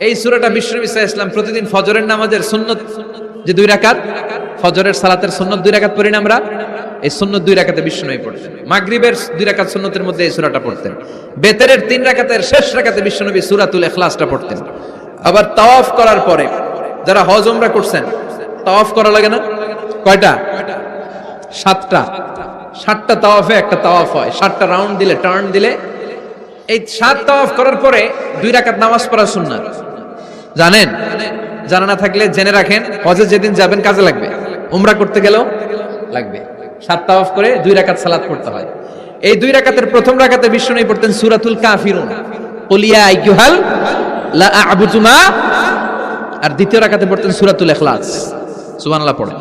এই সূরাটা বিশ্বনবী সাল্লাল্লাহু আলাইহি ওয়াসাল্লাম প্রতিদিন ফজরের নামাজের সুন্নত যে 2 রাকাত, ফজরের সালাতের সুন্নত 2 রাকাত পড়ি না আমরা, এই সুন্নত 2 রাকাতে বিশ্বনবী পড়তেন। মাগরিবের 2 রাকাত সুন্নতের মধ্যে এই সূরাটা পড়তেন। বেতেরের 3 রাকাতের শেষ রাকাতে বিশ্বনবী সূরাতুল ইখলাসটা পড়তেন। আবার তাওয়াফ করার পরে যারা হজ উমরা করছেন, তাওয়াফ করা লাগে না? কয়টা? 7টা তাওয়াফে একটা তাওয়াফ হয়, 7টা রাউন্ড দিলে, টার্ন দিলে। এই 7 তাওয়াফ করার পরে 2 রাকাত নামাজ পড়া সুন্নাত। জানেন? জানা না থাকলে জেনে রাখেন, হজে যেদিন যাবেন কাজে লাগবে, উমরা করতে গেলেও লাগবে। 7 তাওয়াফ করে 2 রাকাত সালাত পড়তে হয়। এই 2 রাকাতের প্রথম রাকাতে বিশ্বনবী পড়তেন সূরাতুল কাফিরুন, কুল ইয়া আইয়ুহাল লা আ'বুদু মা, আর দ্বিতীয় রাকাতে পড়তেন সূরাতুল ইখলাস। সুবহানাল্লাহ পড়েন।